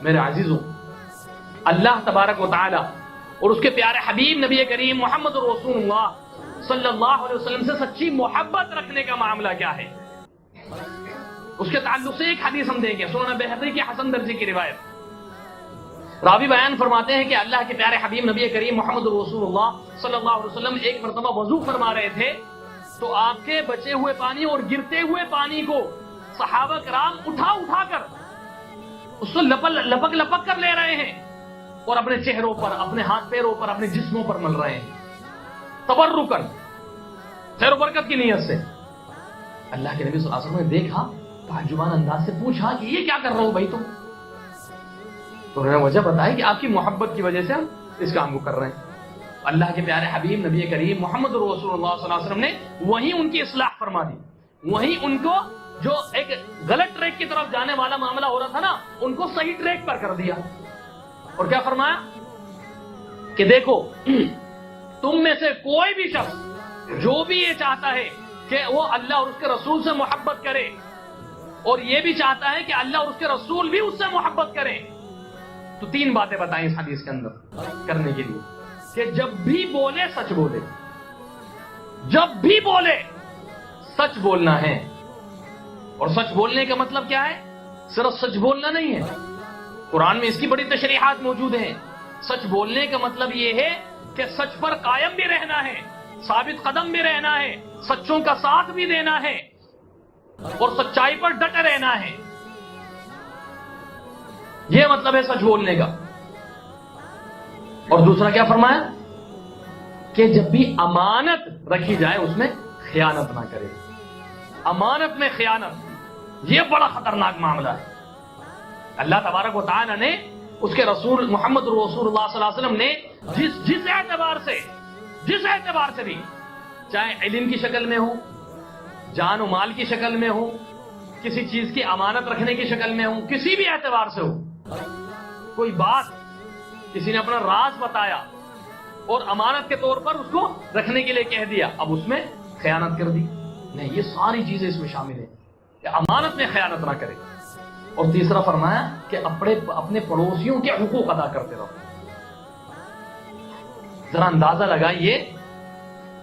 میرے عزیزوں، اللہ تبارک و تعالی اور اس کے پیارے حبیب نبی کریم محمد رسول اللہ صلی اللہ علیہ وسلم سے سچی محبت رکھنے کا معاملہ کیا ہے، اس کے تعلق سے ایک حدیث ہم دیں گے، سنن بہقی کی حسن درجے کی روایت۔ راوی بیان فرماتے ہیں کہ اللہ کے پیارے حبیب نبی کریم محمد رسول اللہ صلی اللہ علیہ وسلم ایک مرتبہ وضو فرما رہے تھے تو آپ کے بچے ہوئے پانی اور گرتے ہوئے پانی کو صحابہ کرام اٹھا اٹھا کر اس کو لپک کر لے رہے ہیں اور اپنے چہروں پر، اپنے ہاتھ پیروں پر، اپنے جسموں پر مل رہے ہیں تبرکن، خیر و برکت کی نیت سے۔ اللہ کے نبی صلی اللہ علیہ وسلم نے دیکھا، تعجبان انداز سے پوچھا کہ یہ کیا کر رہے ہو بھائی تم؟ تو انہوں نے وجہ بتائی کہ آپ کی محبت کی وجہ سے ہم اس کام کو کر رہے ہیں۔ اللہ کے پیارے حبیب نبی کریم محمد رسول اللہ صلی اللہ علیہ وسلم نے وہیں ان کی اصلاح فرما دی، وہیں ان کو جو ایک غلط ٹریک کی طرف جانے والا معاملہ ہو رہا تھا نا، ان کو صحیح ٹریک پر کر دیا۔ اور کیا فرمایا کہ دیکھو، تم میں سے کوئی بھی شخص جو بھی یہ چاہتا ہے کہ وہ اللہ اور اس کے رسول سے محبت کرے اور یہ بھی چاہتا ہے کہ اللہ اور اس کے رسول بھی اس سے محبت کریں، تو تین باتیں بتائیں اس حدیث کے اندر کرنے کے لیے کہ جب بھی بولے سچ بولے، جب بھی بولے سچ بولنا ہے۔ اور سچ بولنے کا مطلب کیا ہے؟ صرف سچ بولنا نہیں ہے، قرآن میں اس کی بڑی تشریحات موجود ہیں۔ سچ بولنے کا مطلب یہ ہے کہ سچ پر قائم بھی رہنا ہے، ثابت قدم بھی رہنا ہے، سچوں کا ساتھ بھی دینا ہے اور سچائی پر ڈٹے رہنا ہے، یہ مطلب ہے سچ بولنے کا۔ اور دوسرا کیا فرمایا کہ جب بھی امانت رکھی جائے اس میں خیانت نہ کرے۔ امانت میں خیانت یہ بڑا خطرناک معاملہ ہے۔ اللہ تبارک و تعالی نے اس کے رسول محمد رسول اللہ صلی اللہ علیہ وسلم نے جس اعتبار سے بھی، چاہے علم کی شکل میں ہو، جان و مال کی شکل میں ہو، کسی چیز کی امانت رکھنے کی شکل میں ہو، کسی بھی اعتبار سے ہو، کوئی بات کسی نے اپنا راز بتایا اور امانت کے طور پر اس کو رکھنے کے لیے کہہ دیا، اب اس میں خیانت کر دی، نہیں، یہ ساری چیزیں اس میں شامل ہیں کہ امانت میں خیانت نہ کرے۔ اور تیسرا فرمایا کہ اپنے پڑوسیوں کے حقوق ادا کرتے رہو۔ ذرا اندازہ لگائیے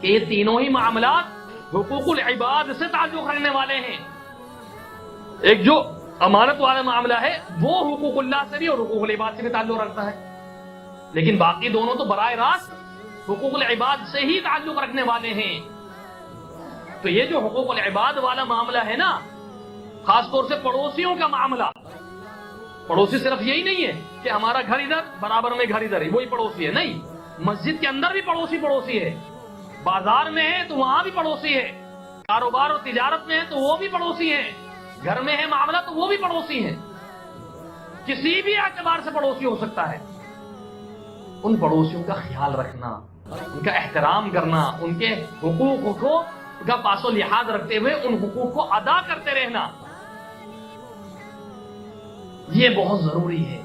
کہ یہ تینوں ہی معاملات حقوق العباد سے تعلق رکھنے والے ہیں۔ ایک جو امانت والا معاملہ ہے وہ حقوق اللہ سے بھی اور حقوق العباد سے بھی تعلق رکھتا ہے، لیکن باقی دونوں تو براہ راست حقوق العباد سے ہی تعلق رکھنے والے ہیں۔ تو یہ جو حقوق العباد والا معاملہ ہے نا، خاص طور سے پڑوسیوں کا معاملہ، پڑوسی صرف یہی نہیں ہے کہ ہمارا گھر ادھر برابر میں گھر ادھر ہے وہی پڑوسی ہے، نہیں، مسجد کے اندر بھی پڑوسی ہے، بازار میں ہے تو وہاں بھی پڑوسی ہے، کاروبار اور تجارت میں ہے تو وہ بھی پڑوسی ہے، گھر میں ہے معاملہ تو وہ بھی پڑوسی ہیں، کسی بھی اعتبار سے پڑوسی ہو سکتا ہے۔ ان پڑوسیوں کا خیال رکھنا، ان کا احترام کرنا، ان کے حقوق کا پاس و لحاظ رکھتے ہوئے ان حقوق کو ادا کرتے رہنا، یہ بہت ضروری ہے۔